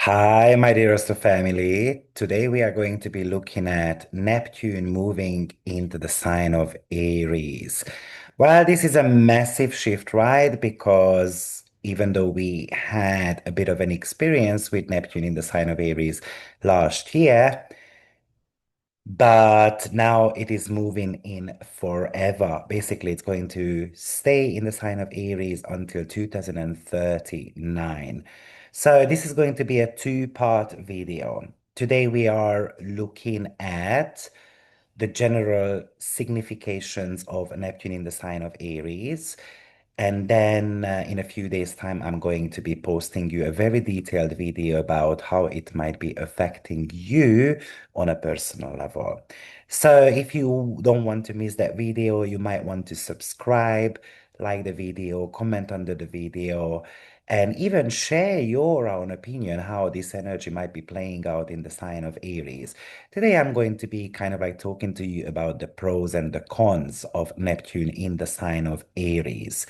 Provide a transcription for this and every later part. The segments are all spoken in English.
Hi, my dearest of family. Today we are going to be looking at Neptune moving into the sign of Aries. Well, this is a massive shift, right? Because even though we had a bit of an experience with Neptune in the sign of Aries last year, but now it is moving in forever. Basically, it's going to stay in the sign of Aries until 2039. So this is going to be a two-part video. Today we are looking at the general significations of Neptune in the sign of Aries. And then in a few days' time, I'm going to be posting you a very detailed video about how it might be affecting you on a personal level. So if you don't want to miss that video, you might want to subscribe, like the video, comment under the video, and even share your own opinion how this energy might be playing out in the sign of Aries. Today, I'm going to be kind of like talking to you about the pros and the cons of Neptune in the sign of Aries.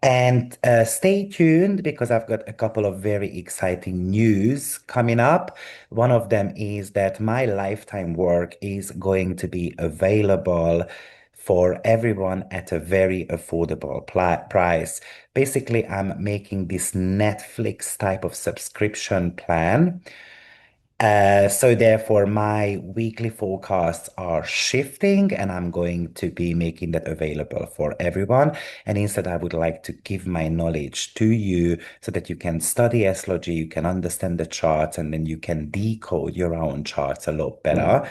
And stay tuned because I've got a couple of very exciting news coming up. One of them is that my lifetime work is going to be available for everyone at a very affordable price. Basically, I'm making this Netflix type of subscription plan. So therefore, my weekly forecasts are shifting, and I'm going to be making that available for everyone. And instead, I would like to give my knowledge to you so that you can study astrology, you can understand the charts, and then you can decode your own charts a lot better.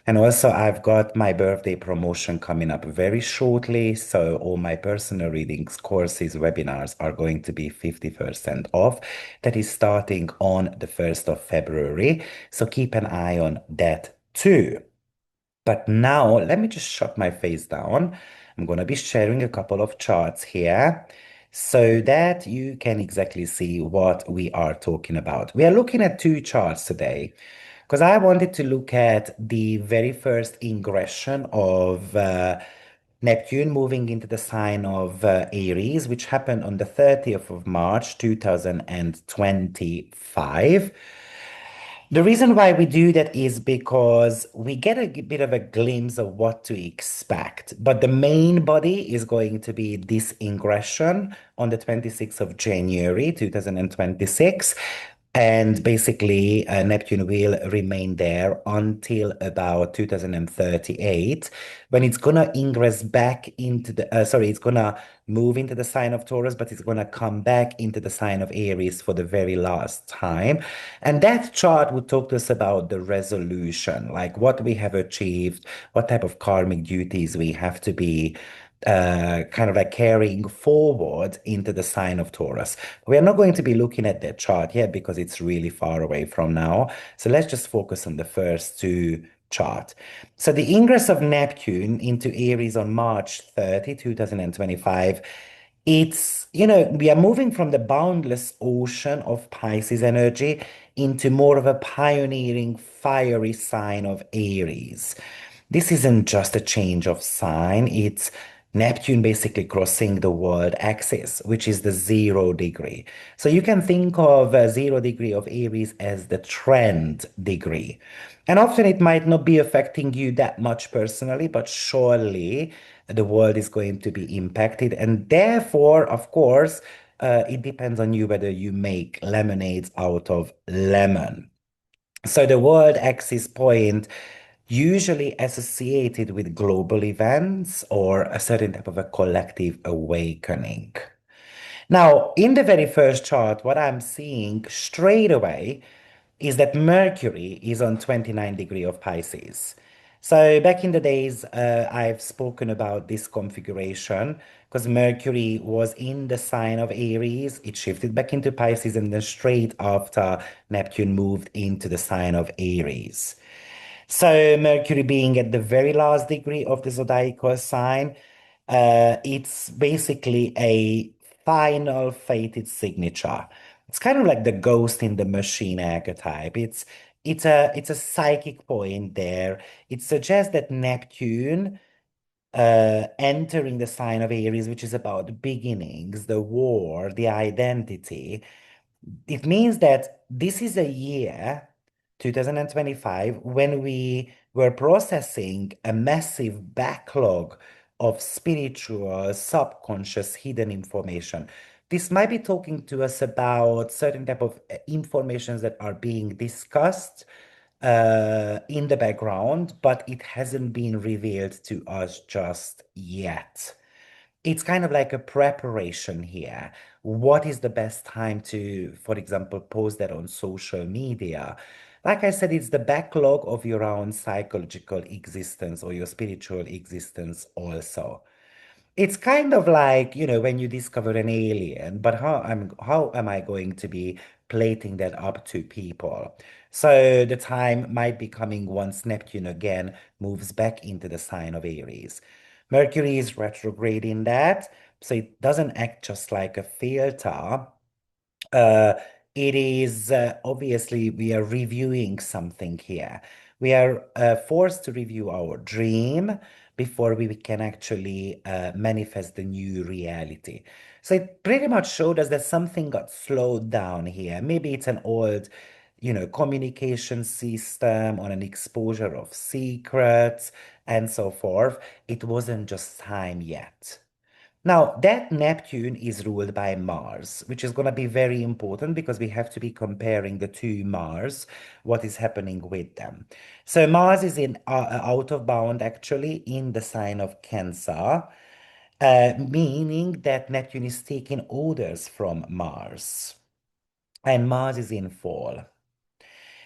And also, I've got my birthday promotion coming up very shortly. So, all my personal readings, courses, webinars are going to be 50% off. That is starting on the 1st of February. So, keep an eye on that too. But now, let me just shut my face down. I'm going to be sharing a couple of charts here so that you can exactly see what we are talking about. We are looking at two charts today because I wanted to look at the very first ingression of Neptune moving into the sign of Aries, which happened on the 30th of March, 2025. The reason why we do that is because we get a bit of a glimpse of what to expect. But the main body is going to be this ingression on the 26th of January, 2026. And basically, Neptune will remain there until about 2038, when it's gonna ingress back into it's gonna move into the sign of Taurus, but it's gonna come back into the sign of Aries for the very last time. And that chart would talk to us about the resolution, like what we have achieved, what type of karmic duties we have to be kind of like carrying forward into the sign of Taurus. We are not going to be looking at that chart yet because it's really far away from now. So let's just focus on the first two chart. So the ingress of Neptune into Aries on March 30, 2025, we are moving from the boundless ocean of Pisces energy into more of a pioneering fiery sign of Aries. This isn't just a change of sign, it's Neptune basically crossing the world axis, which is the 0 degree. So you can think of 0 degree of Aries as the trend degree. And often it might not be affecting you that much personally, but surely the world is going to be impacted. And therefore, of course, it depends on you whether you make lemonades out of lemon. So the world axis point usually associated with global events or a certain type of a collective awakening. Now, in the very first chart, what I'm seeing straight away is that Mercury is on 29 degree of Pisces. So back in the days, I've spoken about this configuration because Mercury was in the sign of Aries. It shifted back into Pisces, and then straight after Neptune moved into the sign of Aries. So Mercury being at the very last degree of the zodiacal sign, it's basically a final fated signature. It's kind of like the ghost in the machine archetype. It's a psychic point there. It suggests that Neptune entering the sign of Aries, which is about beginnings, the war, the identity, It means that this is a year, 2025, when we were processing a massive backlog of spiritual, subconscious, hidden information. This might be talking to us about certain type of informations that are being discussed in the background, but it hasn't been revealed to us just yet. It's kind of like a preparation here. What is the best time to, for example, post that on social media? Like I said, it's the backlog of your own psychological existence or your spiritual existence also. It's kind of like, when you discover an alien, but how am I going to be plating that up to people? So the time might be coming once Neptune again moves back into the sign of Aries. Mercury is retrograde in that, so it doesn't act just like a filter. Uh, it is obviously we are reviewing something here. We are forced to review our dream before we can actually manifest the new reality. So it pretty much showed us that something got slowed down here. Maybe it's an old, communication system or an exposure of secrets and so forth. It wasn't just time yet. Now, that Neptune is ruled by Mars, which is going to be very important because we have to be comparing the two Mars, what is happening with them. So Mars is in out of bound actually in the sign of Cancer, meaning that Neptune is taking orders from Mars, and Mars is in fall.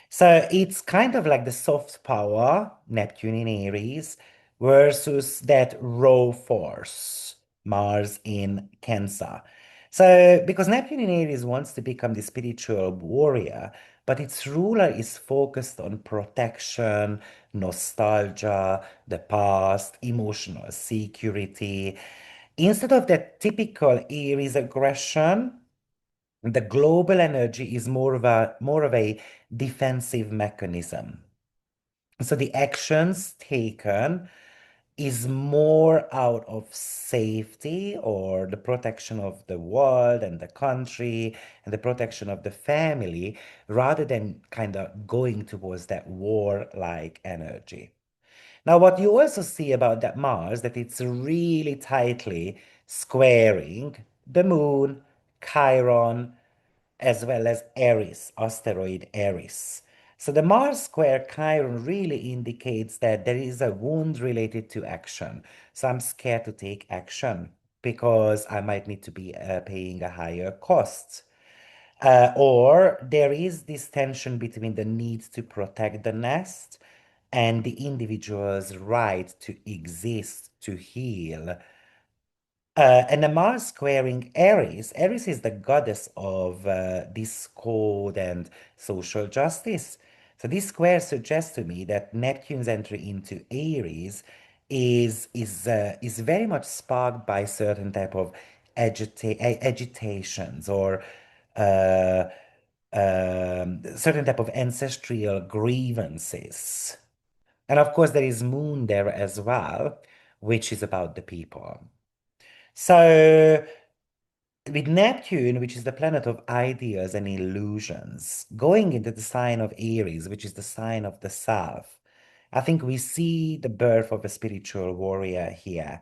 So it's kind of like the soft power, Neptune in Aries, versus that raw force, Mars in Cancer. So, because Neptune in Aries wants to become the spiritual warrior, but its ruler is focused on protection, nostalgia, the past, emotional security. Instead of that typical Aries aggression, the global energy is more of a defensive mechanism. So the actions taken is more out of safety or the protection of the world and the country and the protection of the family rather than kind of going towards that war-like energy. Now, what you also see about that Mars, that it's really tightly squaring the moon, Chiron, as well as Aries, asteroid Aries. So the Mars square Chiron really indicates that there is a wound related to action. So I'm scared to take action because I might need to be paying a higher cost. Or there is this tension between the need to protect the nest and the individual's right to exist, to heal, and the Mars squaring Aries. Aries is the goddess of discord and social justice. So this square suggests to me that Neptune's entry into Aries is very much sparked by certain type of agitations or uh, certain type of ancestral grievances. And of course, there is Moon there as well, which is about the people. So, with Neptune, which is the planet of ideas and illusions, going into the sign of Aries, which is the sign of the self, I think we see the birth of a spiritual warrior here.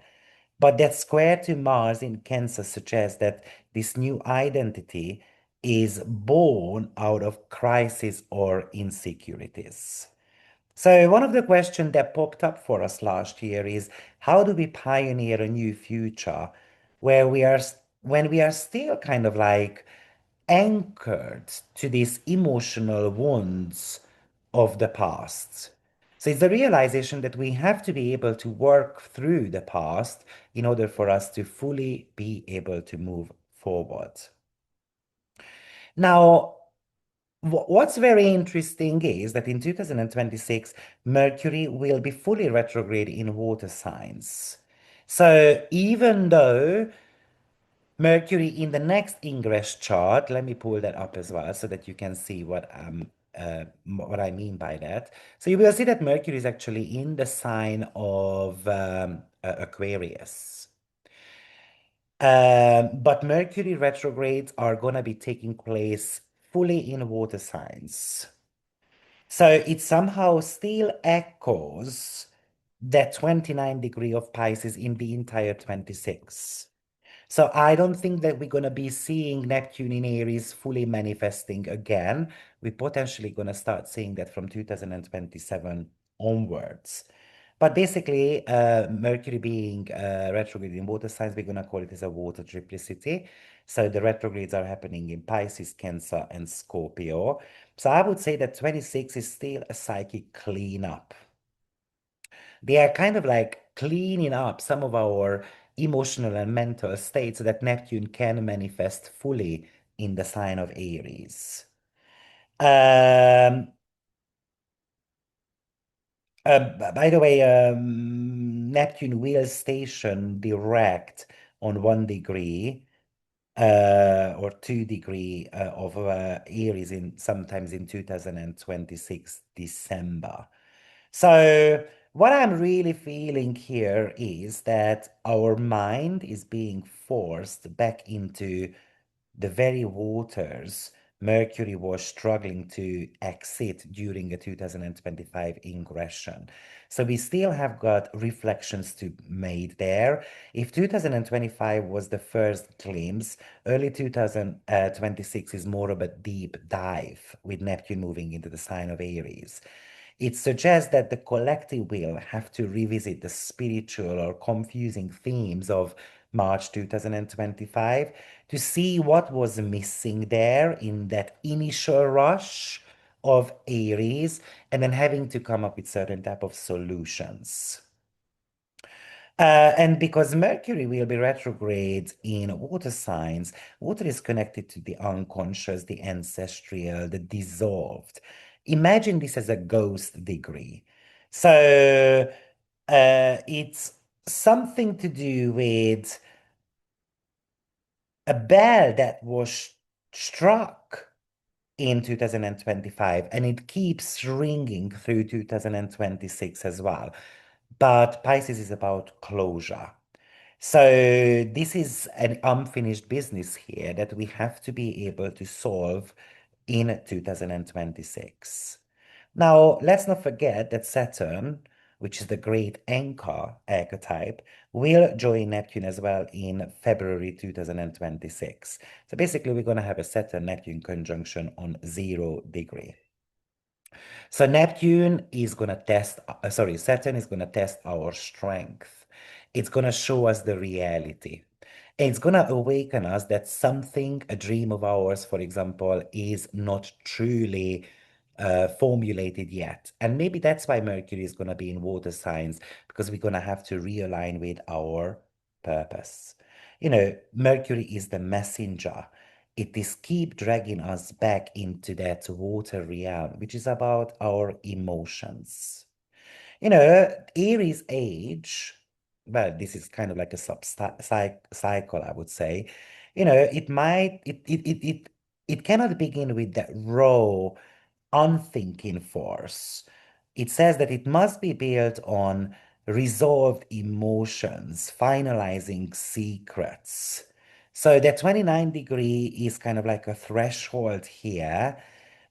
But that square to Mars in Cancer suggests that this new identity is born out of crisis or insecurities. So, one of the questions that popped up for us last year is how do we pioneer a new future where when we are still kind of like anchored to these emotional wounds of the past? So, it's the realization that we have to be able to work through the past in order for us to fully be able to move forward. Now, what's very interesting is that in 2026, Mercury will be fully retrograde in water signs. So even though Mercury in the next ingress chart, let me pull that up as well so that you can see what I mean by that. So you will see that Mercury is actually in the sign of Aquarius. But Mercury retrogrades are going to be taking place fully in water signs. So it somehow still echoes that 29 degree of Pisces in the entire 26. So I don't think that we're going to be seeing Neptune in Aries fully manifesting again. We're potentially going to start seeing that from 2027 onwards. But basically, Mercury being retrograde in water signs, we're going to call it as a water triplicity. So the retrogrades are happening in Pisces, Cancer, and Scorpio. So I would say that 26 is still a psychic cleanup. They are kind of like cleaning up some of our emotional and mental states so that Neptune can manifest fully in the sign of Aries. Um, by the way, Neptune will station direct on 1 degree or 2 degree of Aries in sometimes in 2026 December. So what I'm really feeling here is that our mind is being forced back into the very waters Mercury was struggling to exit during a 2025 ingression. So we still have got reflections to made there. If 2025 was the first glimpse, early 2026 is more of a deep dive with Neptune moving into the sign of Aries. It suggests that the collective will have to revisit the spiritual or confusing themes of March 2025 to see what was missing there in that initial rush of Aries and then having to come up with certain type of solutions. And because Mercury will be retrograde in water signs, water is connected to the unconscious, the ancestral, the dissolved. Imagine this as a ghost degree. So it's something to do with a bell that was struck in 2025 and it keeps ringing through 2026 as well. But Pisces is about closure. So this is an unfinished business here that we have to be able to solve in 2026. Now, let's not forget that Saturn, which is the great anchor archetype, will join Neptune as well in February 2026. So basically, we're going to have a Saturn-Neptune conjunction on 0 degree. So Neptune is going to test, sorry, Saturn is going to test our strength. It's going to show us the reality. And it's going to awaken us that something, a dream of ours, for example, is not truly formulated yet. And maybe that's why Mercury is going to be in water signs, because we're going to have to realign with our purpose. You know, Mercury is the messenger. It is keep dragging us back into that water realm, which is about our emotions. You know, Aries age, well, this is kind of like a cycle, I would say. You know, it cannot begin with that raw, unthinking force. It says that it must be built on resolved emotions, finalizing secrets. So the 29 degree is kind of like a threshold here,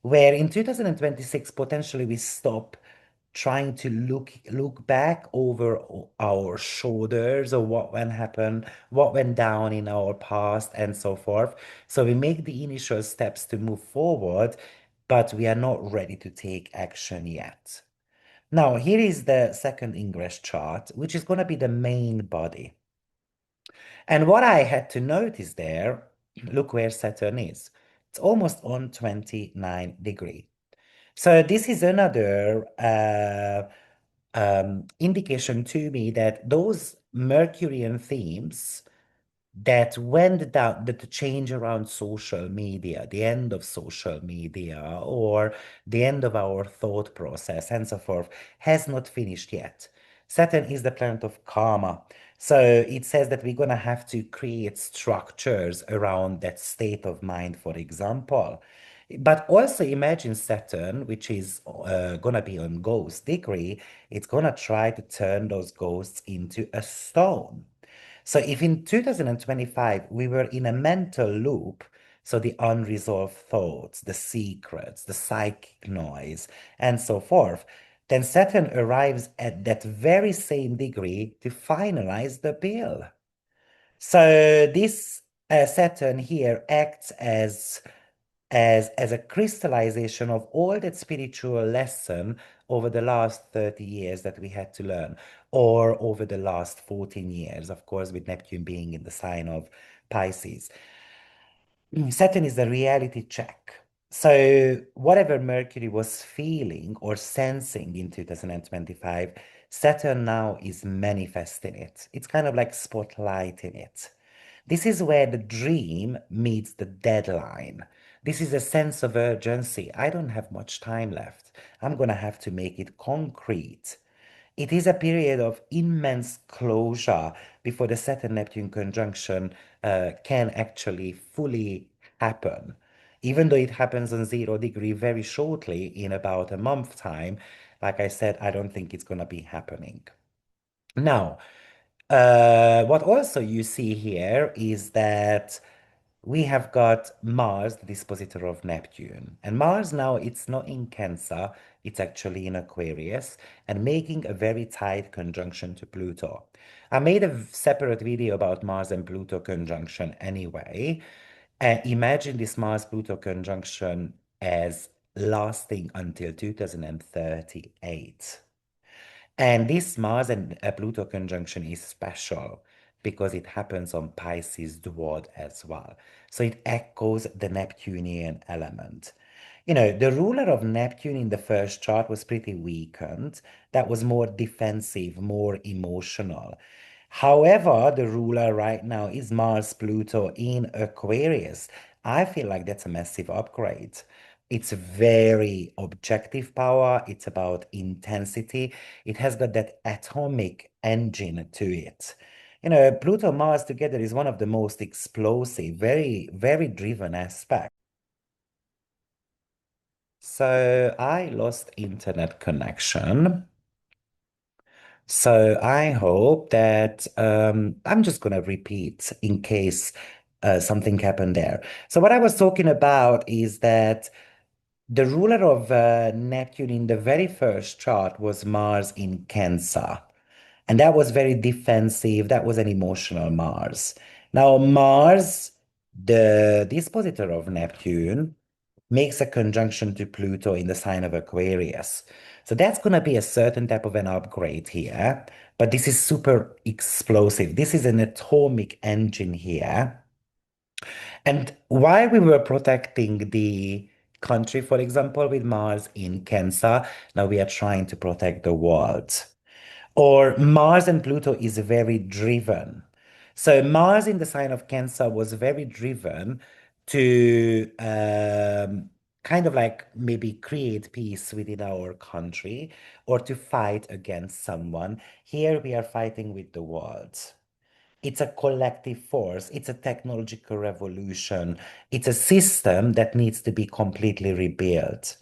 where in 2026, potentially we stop trying to look back over our shoulders or what went happen, what went down in our past and so forth. So we make the initial steps to move forward, but we are not ready to take action yet. Now, here is the second ingress chart, which is going to be the main body. And what I had to notice there, look where Saturn is. It's almost on 29 degree. So this is another indication to me that those Mercurian themes that went down, that the change around social media, the end of social media, or the end of our thought process, and so forth, has not finished yet. Saturn is the planet of karma. So it says that we're going to have to create structures around that state of mind, for example. But also imagine Saturn, which is going to be on ghost degree, it's going to try to turn those ghosts into a stone. So if in 2025 we were in a mental loop, So the unresolved thoughts, the secrets, the psychic noise, and so forth. Then Saturn arrives at that very same degree to finalize the bill. So this Saturn here acts as a crystallization of all that spiritual lesson over the last 30 years that we had to learn, or over the last 14 years, of course, with Neptune being in the sign of Pisces. Saturn is the reality check. So whatever Mercury was feeling or sensing in 2025, Saturn now is manifesting it. It's kind of like spotlighting it. This is where the dream meets the deadline. This is a sense of urgency. I don't have much time left. I'm going to have to make it concrete. It is a period of immense closure before the Saturn-Neptune conjunction can actually fully happen. Even though it happens on 0 degree very shortly, in about a month time, like I said, I don't think it's going to be happening. Now, what also you see here is that we have got Mars, the dispositor of Neptune. And Mars now, it's not in Cancer, it's actually in Aquarius and making a very tight conjunction to Pluto. I made a separate video about Mars and Pluto conjunction anyway. Imagine this Mars-Pluto conjunction as lasting until 2038. And this Mars and Pluto conjunction is special because it happens on Pisces dwad as well. So it echoes the Neptunian element. You know, the ruler of Neptune in the first chart was pretty weakened. That was more defensive, more emotional. However, the ruler right now is Mars Pluto in Aquarius. I feel like that's a massive upgrade. It's very objective power. It's about intensity. It has got that atomic engine to it. You know, Pluto Mars together is one of the most explosive, very, very driven aspects. So I lost internet connection. So I hope that I'm just going to repeat in case something happened there. So what I was talking about is that the ruler of Neptune in the very first chart was Mars in Cancer. And that was very defensive. That was an emotional Mars. Now, Mars, the dispositor of Neptune, makes a conjunction to Pluto in the sign of Aquarius. So that's going to be a certain type of an upgrade here. But this is super explosive. This is an atomic engine here. And while we were protecting the country, for example, with Mars in Cancer, now we are trying to protect the world. Or Mars and Pluto is very driven. So Mars in the sign of Cancer was very driven to kind of like maybe create peace within our country or to fight against someone. Here we are fighting with the world. It's a collective force. It's a technological revolution. It's a system that needs to be completely rebuilt.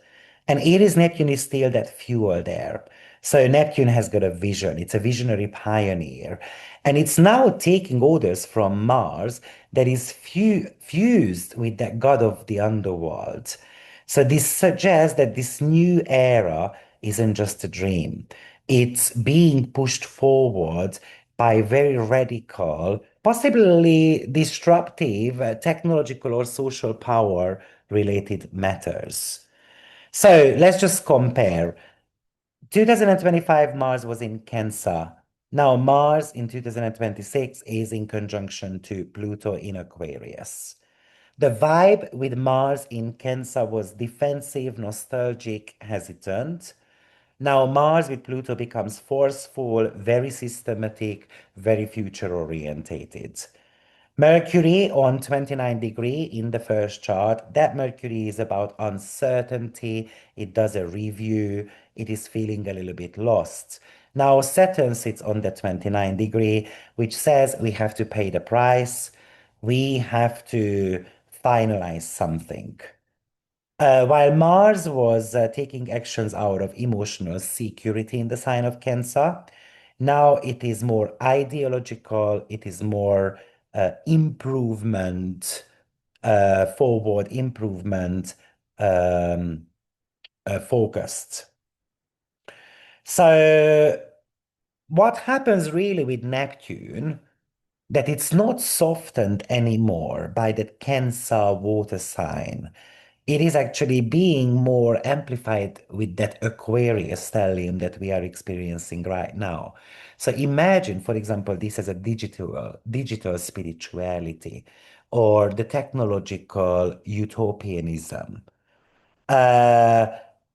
And Aries Neptune is still that fuel there. So Neptune has got a vision. It's a visionary pioneer. And it's now taking orders from Mars that is fused with that god of the underworld. So this suggests that this new era isn't just a dream. It's being pushed forward by very radical, possibly disruptive technological or social power related matters. So let's just compare. 2025, Mars was in Cancer. Now, Mars in 2026 is in conjunction to Pluto in Aquarius. The vibe with Mars in Cancer was defensive, nostalgic, hesitant. Now, Mars with Pluto becomes forceful, very systematic, very future orientated. Mercury on 29 degree in the first chart. That Mercury is about uncertainty. It does a review. It is feeling a little bit lost. Now, Saturn sits on the 29 degree, which says we have to pay the price. We have to finalize something. While Mars was taking actions out of emotional security in the sign of Cancer, now it is more ideological, it is more improvement, forward improvement um, focused. So what happens really with Neptune, that it's not softened anymore by the Cancer water sign. It is actually being more amplified with that Aquarius stellium that we are experiencing right now. So imagine, for example, this as a digital spirituality or the technological utopianism. Uh,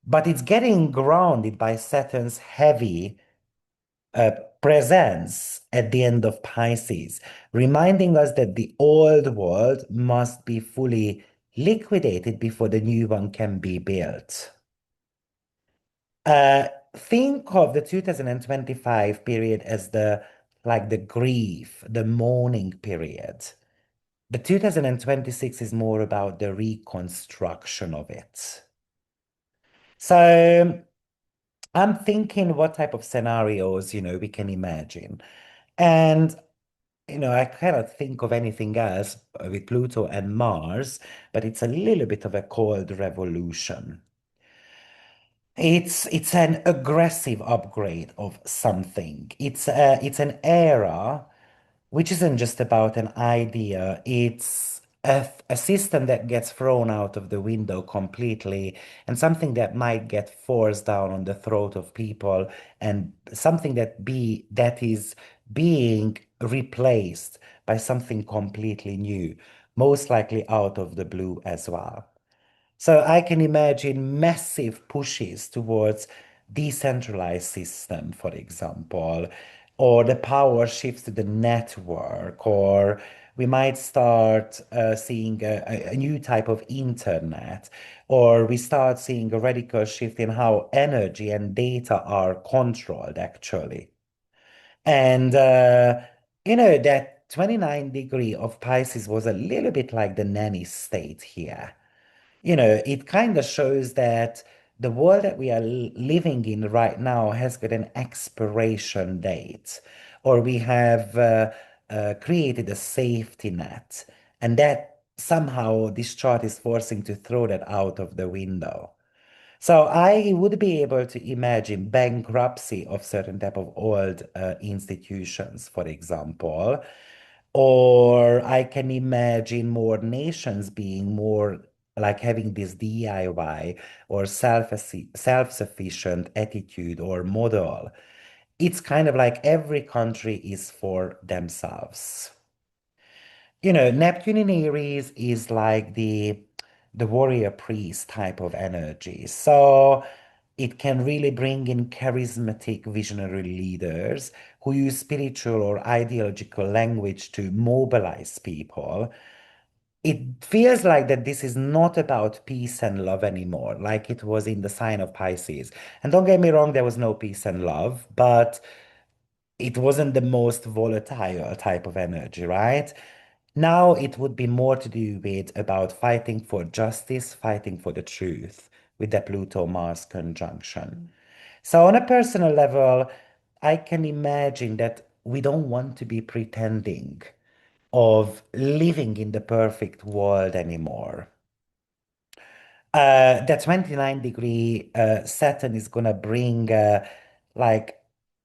but it's getting grounded by Saturn's heavy uh, presence at the end of Pisces, reminding us that the old world must be fully liquidated before the new one can be built. Uh, think of the 2025 period as the grief, the mourning period. The 2026 is more about the reconstruction of it. So I'm thinking what type of scenarios, we can imagine. And I cannot think of anything else with Pluto and Mars, but it's a little bit of a cold revolution. It's an aggressive upgrade of something. It's an era which isn't just about an idea. It's a system that gets thrown out of the window completely, and something that might get forced down on the throat of people, and something that is being replaced by something completely new, most likely out of the blue as well. So I can imagine massive pushes towards decentralized system, for example, or the power shifts to the network, or we might start seeing a new type of internet, or we start seeing a radical shift in how energy and data are controlled, actually. And that 29 degree of Pisces was a little bit like the nanny state here. It kind of shows that the world that we are living in right now has got an expiration date, or we have created a safety net, and that somehow this chart is forcing to throw that out of the window. So I would be able to imagine bankruptcy of certain type of old institutions, for example, or I can imagine more nations being more like having this DIY or self-sufficient attitude or model. It's kind of like every country is for themselves. Neptune in Aries is like the warrior priest type of energy. So it can really bring in charismatic visionary leaders who use spiritual or ideological language to mobilize people. It feels like that this is not about peace and love anymore, like it was in the sign of Pisces. And don't get me wrong, there was no peace and love, but it wasn't the most volatile type of energy, right? Now it would be more to do with about fighting for justice, fighting for the truth with the Pluto-Mars conjunction. So on a personal level, I can imagine that we don't want to be pretending of living in the perfect world anymore. The 29 degree Saturn is gonna bring like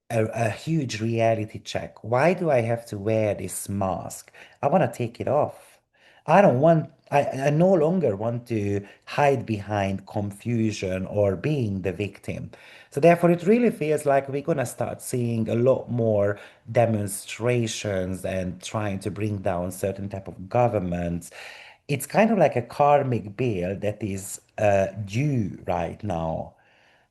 a huge reality check. Why do I have to wear this mask? I want to take it off. I no longer want to hide behind confusion or being the victim. So therefore, it really feels like we're gonna start seeing a lot more demonstrations and trying to bring down certain type of governments. It's kind of like a karmic bill that is due right now.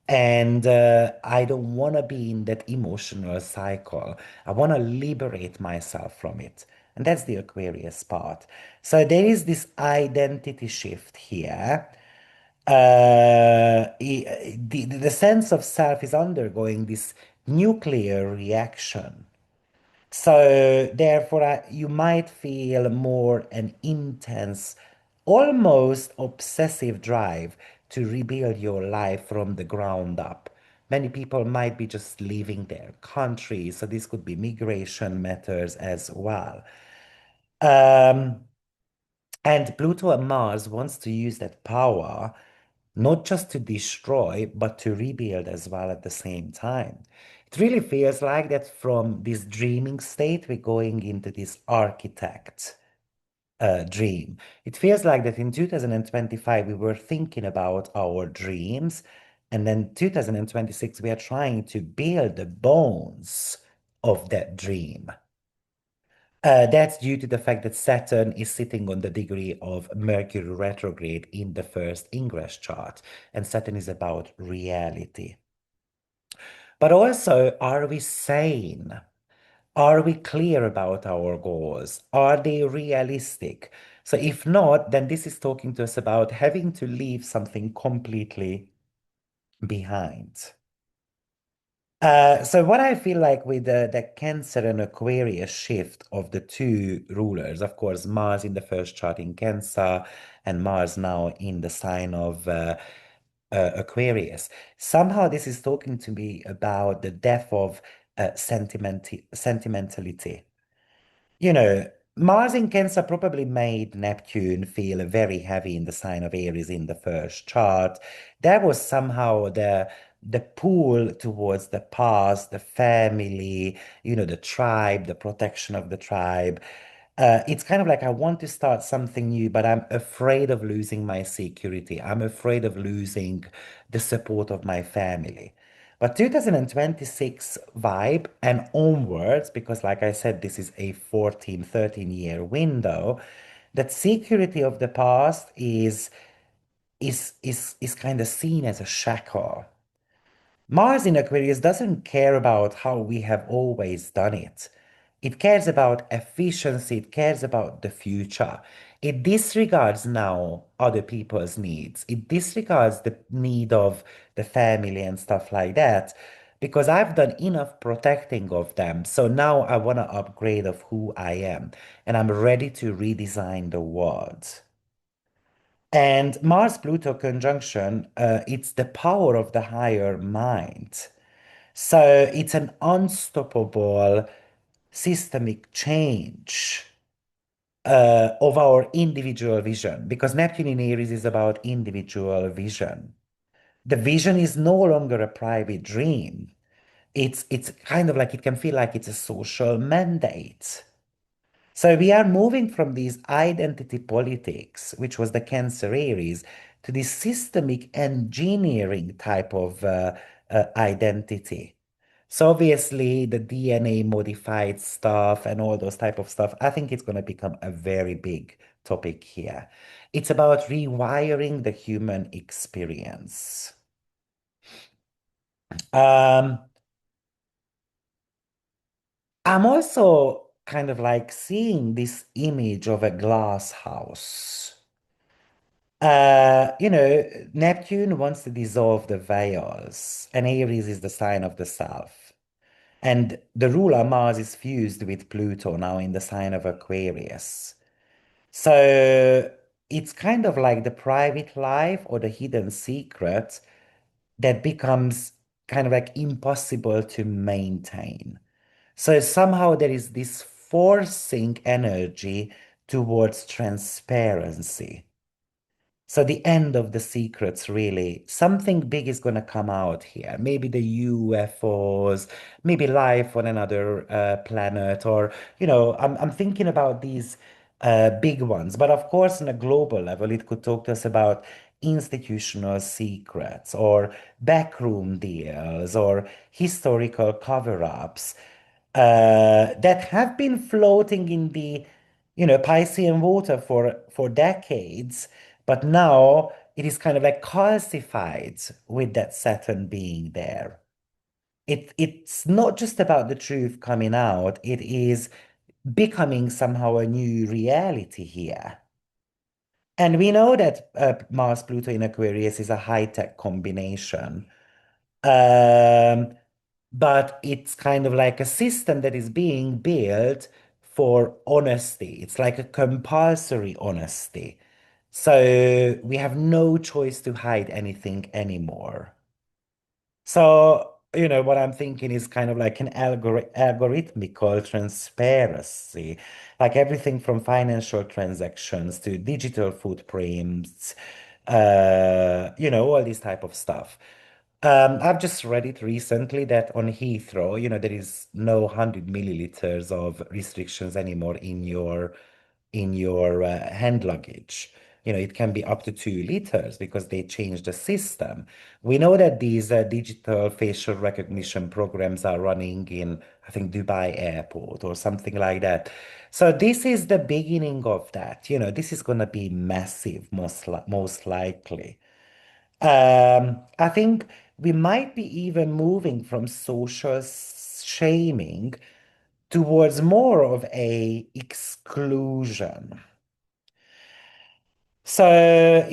And I don't want to be in that emotional cycle. I want to liberate myself from it. And that's the Aquarius part. So there is this identity shift here. The sense of self is undergoing this nuclear reaction. So therefore, you might feel more an intense, almost obsessive drive to rebuild your life from the ground up. Many people might be just leaving their country, so this could be migration matters as well. Um, And Pluto and Mars wants to use that power not just to destroy, but to rebuild as well at the same time. It really feels like that from this dreaming state, we're going into this architect dream. It feels like that in 2025, we were thinking about our dreams, and then 2026, we are trying to build the bones of that dream. That's due to the fact that Saturn is sitting on the degree of Mercury retrograde in the first ingress chart, and Saturn is about reality. But also, are we sane? Are we clear about our goals? Are they realistic? So, if not, then this is talking to us about having to leave something completely behind. So what I feel like with the Cancer and Aquarius shift of the two rulers, of course, Mars in the first chart in Cancer and Mars now in the sign of Aquarius. Somehow this is talking to me about the death of sentimentality. You know, Mars in Cancer probably made Neptune feel very heavy in the sign of Aries in the first chart. There was somehow the pull towards the past, the family, the tribe, the protection of the tribe. It's kind of like I want to start something new, but I'm afraid of losing my security. I'm afraid of losing the support of my family. But 2026 vibe and onwards, because like I said, this is a 14, 13-year window, that security of the past is kind of seen as a shackle. Mars in Aquarius doesn't care about how we have always done it. It cares about efficiency, it cares about the future. It disregards now other people's needs. It disregards the need of the family and stuff like that because I've done enough protecting of them. So now I want to upgrade of who I am and I'm ready to redesign the world. And Mars Pluto conjunction, it's the power of the higher mind. So it's an unstoppable systemic change of our individual vision because Neptune in Aries is about individual vision. The vision is no longer a private dream. It's kind of like it can feel like it's a social mandate. So we are moving from these identity politics, which was the Cancer Aries, to this systemic engineering type of identity. So obviously the DNA modified stuff and all those type of stuff, I think it's going to become a very big topic here. It's about rewiring the human experience. Um, I'm also kind of like seeing this image of a glass house. Neptune wants to dissolve the veils, and Aries is the sign of the self. And the ruler Mars is fused with Pluto now in the sign of Aquarius. So it's kind of like the private life or the hidden secret that becomes kind of like impossible to maintain. So somehow there is this forcing energy towards transparency. So the end of the secrets, really, something big is going to come out here. Maybe the UFOs, maybe life on another planet, or I'm thinking about these big ones. But of course, on a global level, it could talk to us about institutional secrets, or backroom deals, or historical cover-ups that have been floating in the Piscean water for decades, but now it is kind of like calcified with that Saturn being there. It's not just about the truth coming out, it is becoming somehow a new reality here. And we know that Mars Pluto in Aquarius is a high-tech combination. Um, but it's kind of like a system that is being built for honesty. It's like a compulsory honesty. So we have no choice to hide anything anymore. So what I'm thinking is kind of like an algorithmical transparency, like everything from financial transactions to digital footprints, all this type of stuff. I've just read it recently that on Heathrow, there is no 100 milliliters of restrictions anymore in your hand luggage. It can be up to 2 liters because they changed the system. We know that these digital facial recognition programs are running in, I think, Dubai Airport or something like that. So this is the beginning of that. This is going to be massive, most likely. I think we might be even moving from social shaming towards more of a exclusion. So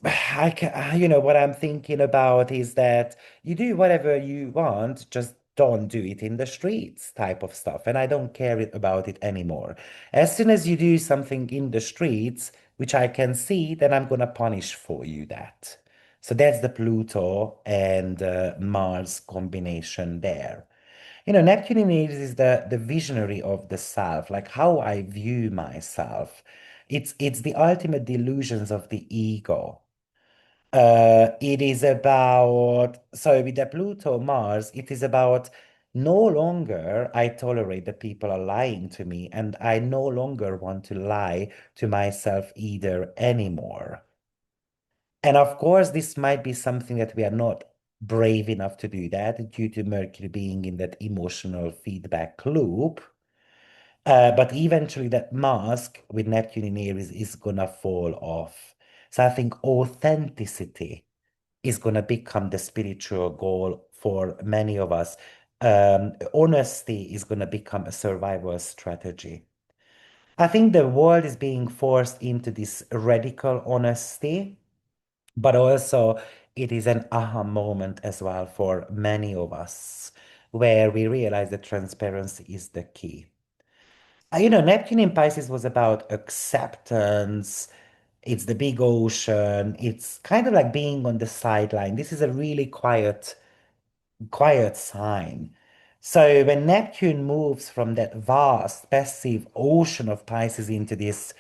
what I'm thinking about is that you do whatever you want, just don't do it in the streets type of stuff. And I don't care about it anymore. As soon as you do something in the streets, which I can see, then I'm gonna punish for you that. So that's the Pluto and Mars combination there. Neptune in Aries is the visionary of the self, like how I view myself. It's the ultimate delusions of the ego. It is about, so with the Pluto Mars, it is about no longer I tolerate that people are lying to me, and I no longer want to lie to myself either anymore. And of course, this might be something that we are not brave enough to do that due to Mercury being in that emotional feedback loop. But eventually, that mask with Neptune in Aries is gonna fall off. So I think authenticity is gonna become the spiritual goal for many of us. Honesty is gonna become a survival strategy. I think the world is being forced into this radical honesty, but also it is an aha moment as well for many of us, where we realize that transparency is the key. Neptune in Pisces was about acceptance. It's the big ocean. It's kind of like being on the sideline. This is a really quiet sign. So when Neptune moves from that vast, passive ocean of Pisces into this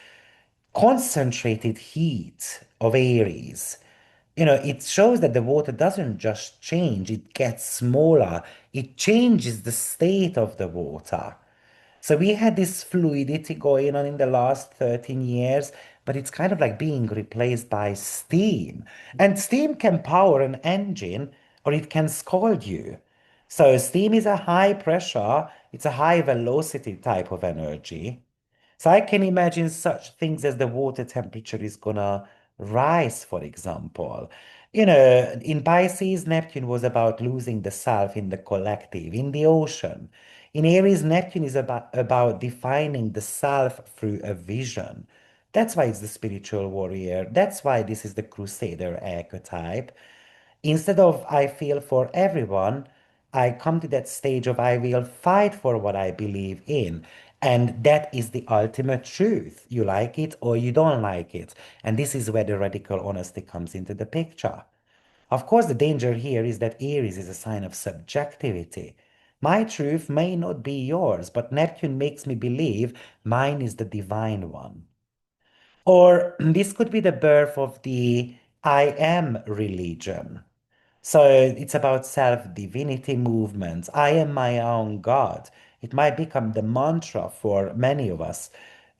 concentrated heat of Aries, it shows that the water doesn't just change, it gets smaller, it changes the state of the water. So we had this fluidity going on in the last 13 years, but it's kind of like being replaced by steam. And steam can power an engine or it can scald you. So steam is a high pressure, it's a high velocity type of energy. So I can imagine such things as the water temperature is gonna rise, for example. In Pisces, Neptune was about losing the self in the collective, in the ocean. In Aries, Neptune is about defining the self through a vision. That's why it's the spiritual warrior. That's why this is the crusader archetype. Instead of I feel for everyone, I come to that stage of I will fight for what I believe in. And that is the ultimate truth. You like it or you don't like it. And this is where the radical honesty comes into the picture. Of course, the danger here is that Aries is a sign of subjectivity. My truth may not be yours, but Neptune makes me believe mine is the divine one. Or this could be the birth of the I am religion. So it's about self-divinity movements. I am my own God. It might become the mantra for many of us.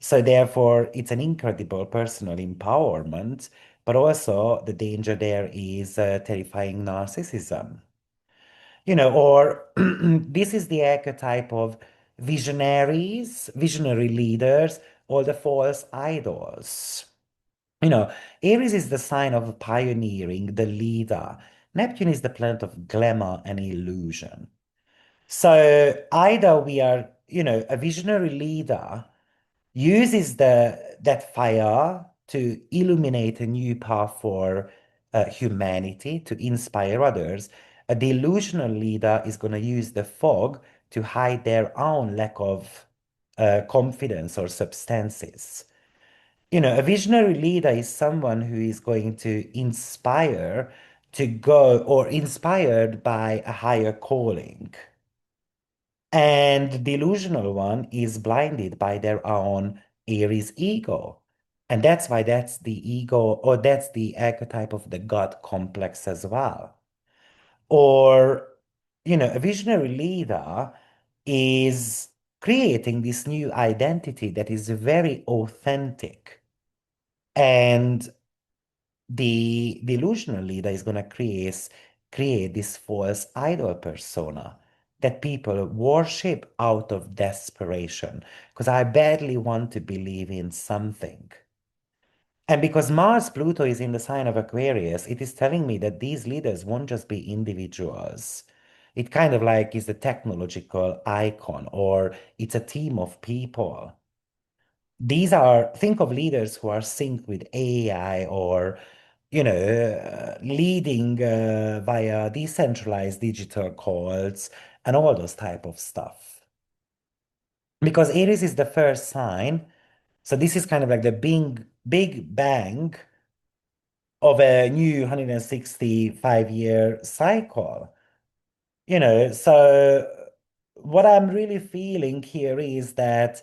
So therefore, it's an incredible personal empowerment, but also the danger there is terrifying narcissism. Or this is the archetype of visionaries, visionary leaders, or the false idols. You know, Aries is the sign of pioneering, the leader. Neptune is the planet of glamour and illusion. So either we are, a visionary leader uses that fire to illuminate a new path for humanity, to inspire others. A delusional leader is going to use the fog to hide their own lack of confidence or substances. A visionary leader is someone who is going to inspire to go or inspired by a higher calling. And the delusional one is blinded by their own Aries ego. And that's why that's the ego, or that's the archetype of the God complex as well. Or, a visionary leader is creating this new identity that is very authentic. And the delusional leader is going to create this false idol persona that people worship out of desperation. Because I badly want to believe in something. And because Mars Pluto is in the sign of Aquarius, it is telling me that these leaders won't just be individuals. It kind of like is a technological icon, or it's a team of people. These are, think of leaders who are synced with AI, or, leading via decentralized digital calls and all those type of stuff. Because Aries is the first sign. So this is kind of like the big bang of a new 165-year cycle. So what I'm really feeling here is that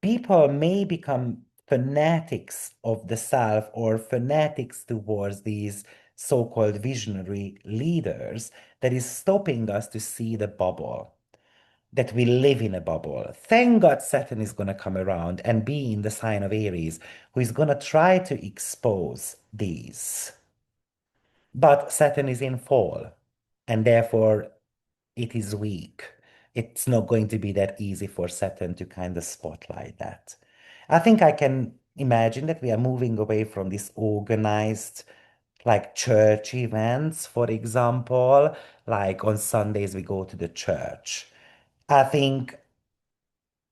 people may become fanatics of the self, or fanatics towards these so-called visionary leaders, that is stopping us to see the bubble, that we live in a bubble. Thank God Saturn is going to come around and be in the sign of Aries, who is going to try to expose these. But Saturn is in fall, and therefore it is weak. It's not going to be that easy for Saturn to kind of spotlight that. I think I can imagine that we are moving away from this organized, like church events, for example, like on Sundays we go to the church. I think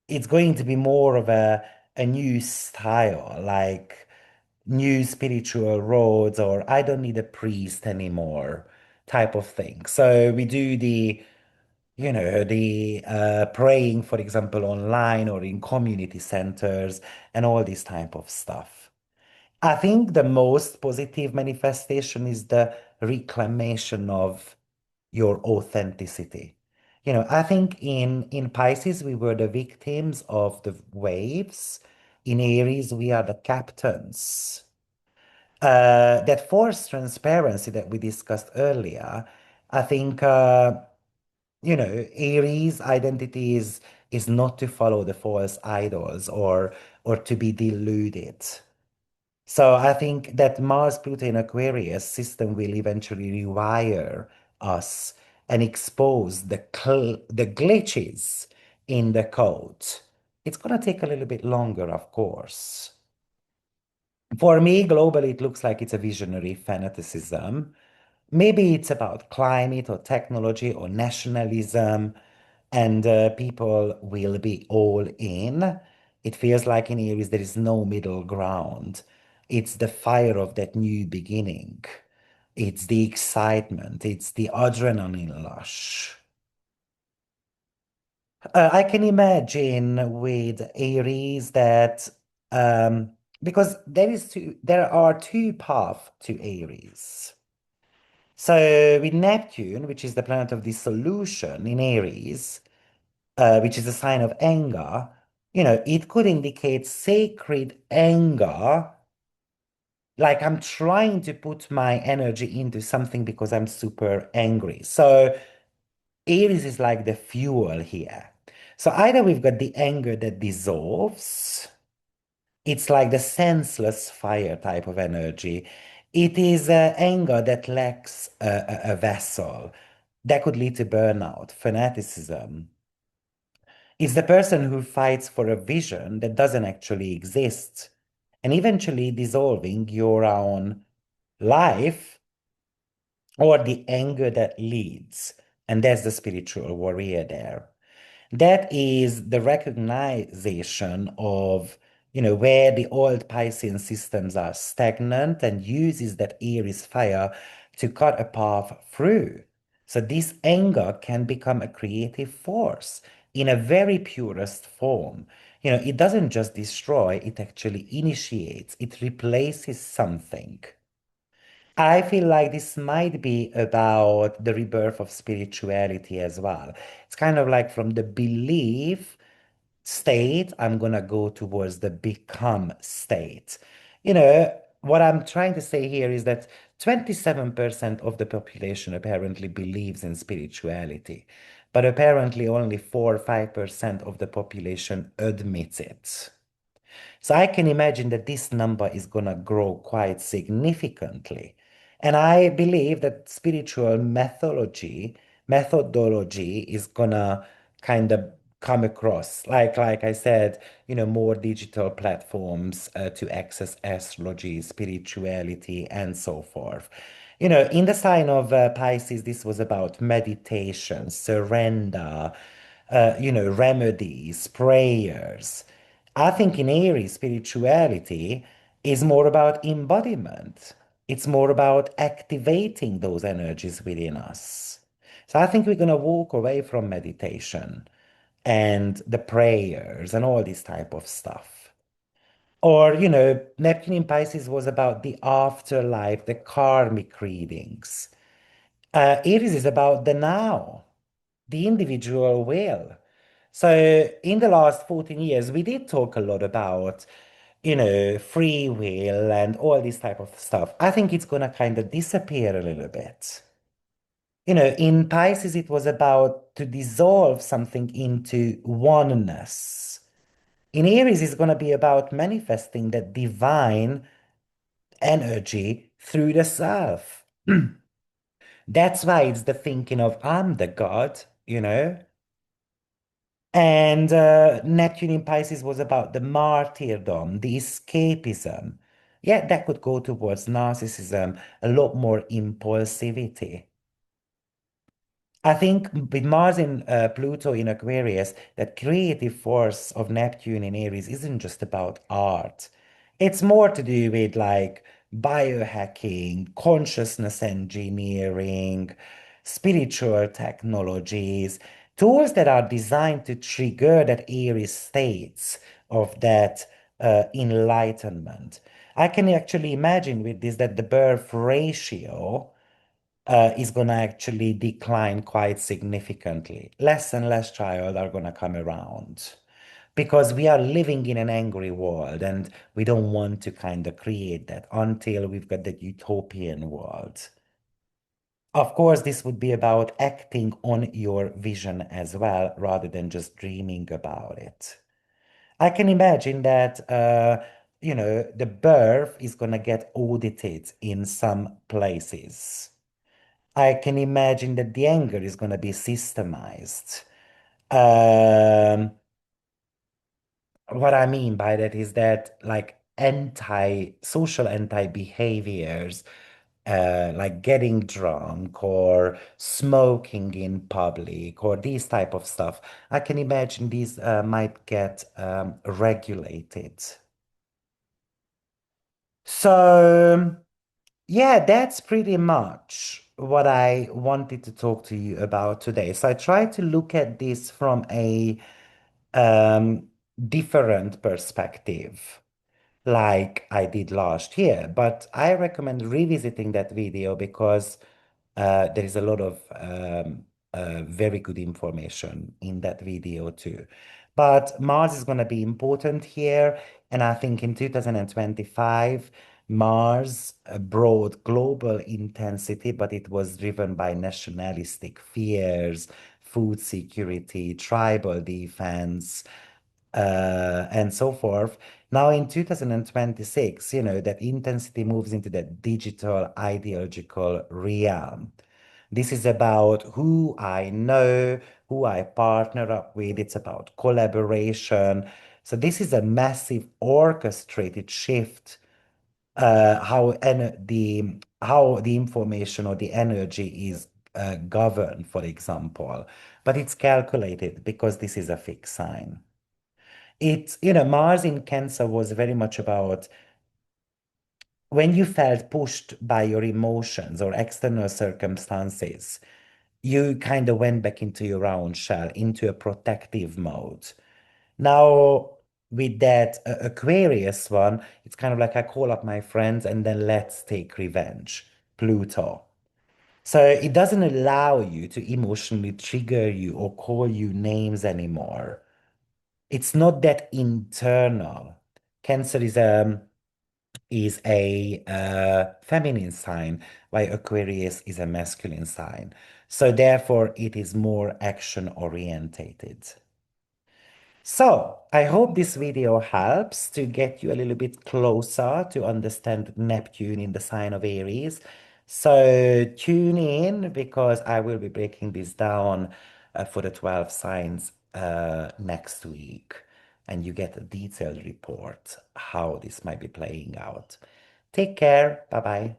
it's going to be more of a new style, like new spiritual roads, or I don't need a priest anymore type of thing. So we do the praying, for example, online or in community centers and all this type of stuff. I think the most positive manifestation is the reclamation of your authenticity. I think in Pisces we were the victims of the waves. In Aries we are the captains. That forced transparency that we discussed earlier, I think Aries identity is not to follow the false idols, or to be deluded. So I think that Mars Pluto in Aquarius system will eventually rewire us and expose the glitches in the code. It's going to take a little bit longer, of course. For me, globally, it looks like it's a visionary fanaticism. Maybe it's about climate or technology or nationalism, and people will be all in. It feels like in Aries there is no middle ground. It's the fire of that new beginning. It's the excitement. It's the adrenaline rush. I can imagine with Aries that because there are two paths to Aries. So with Neptune, which is the planet of dissolution in Aries, which is a sign of anger, it could indicate sacred anger, like I'm trying to put my energy into something because I'm super angry. So Aries is like the fuel here. So either we've got the anger that dissolves, it's like the senseless fire type of energy. It is anger that lacks a vessel. That could lead to burnout, fanaticism. It's the person who fights for a vision that doesn't actually exist, and eventually dissolving your own life, or the anger that leads. And that's the spiritual warrior there. That is the recognition of, where the old Piscean systems are stagnant, and uses that Aries fire to cut a path through. So this anger can become a creative force in a very purest form. It doesn't just destroy, it actually initiates, it replaces something. I feel like this might be about the rebirth of spirituality as well. It's kind of like from the belief state, I'm gonna go towards the become state. What I'm trying to say here is that 27% of the population apparently believes in spirituality, but apparently only 4 or 5% of the population admits it. So I can imagine that this number is going to grow quite significantly. And I believe that spiritual methodology is going to kind of come across, like I said, more digital platforms to access astrology, spirituality, and so forth. In the sign of Pisces, this was about meditation, surrender, remedies, prayers. I think in Aries, spirituality is more about embodiment. It's more about activating those energies within us. So I think we're going to walk away from meditation and the prayers and all this type of stuff. Or, Neptune in Pisces was about the afterlife, the karmic readings. Aries is about the now, the individual will. So in the last 14 years, we did talk a lot about, free will and all this type of stuff. I think it's gonna kind of disappear a little bit. In Pisces, it was about to dissolve something into oneness. In Aries, it's gonna be about manifesting that divine energy through the self. That's why it's the thinking of I'm the God. And Neptune in Pisces was about the martyrdom, the escapism. Yeah, that could go towards narcissism, a lot more impulsivity. I think with Mars and Pluto in Aquarius, that creative force of Neptune in Aries isn't just about art. It's more to do with like biohacking, consciousness engineering, spiritual technologies, tools that are designed to trigger that Aries states of that enlightenment. I can actually imagine with this that the birth ratio is going to actually decline quite significantly. Less and less child are going to come around because we are living in an angry world and we don't want to kind of create that until we've got that utopian world. Of course, this would be about acting on your vision as well, rather than just dreaming about it. I can imagine that, the birth is going to get audited in some places. I can imagine that the anger is going to be systemized. Um, what I mean by that is that like social anti-behaviors, like getting drunk or smoking in public or these type of stuff, I can imagine these might get regulated. So yeah, that's pretty much what I wanted to talk to you about today. So I tried to look at this from a um, different perspective, like I did last year. But I recommend revisiting that video because there is a lot of very good information in that video too. But Mars is going to be important here. And I think in 2025, Mars brought global intensity, but it was driven by nationalistic fears, food security, tribal defense, and so forth. Now in 2026, that intensity moves into that digital ideological realm. This is about who I know, who I partner up with. It's about collaboration. So this is a massive orchestrated shift, how the information or the energy is governed, for example. But it's calculated because this is a fixed sign. Mars in Cancer was very much about when you felt pushed by your emotions or external circumstances, you kind of went back into your own shell, into a protective mode. Now, with that Aquarius one, it's kind of like I call up my friends and then let's take revenge. Pluto. So it doesn't allow you to emotionally trigger you or call you names anymore. It's not that internal. Cancer is a feminine sign, while Aquarius is a masculine sign. So therefore, it is more action orientated. So I hope this video helps to get you a little bit closer to understand Neptune in the sign of Aries. So tune in because I will be breaking this down for the 12 signs next week. And you get a detailed report how this might be playing out. Take care. Bye bye.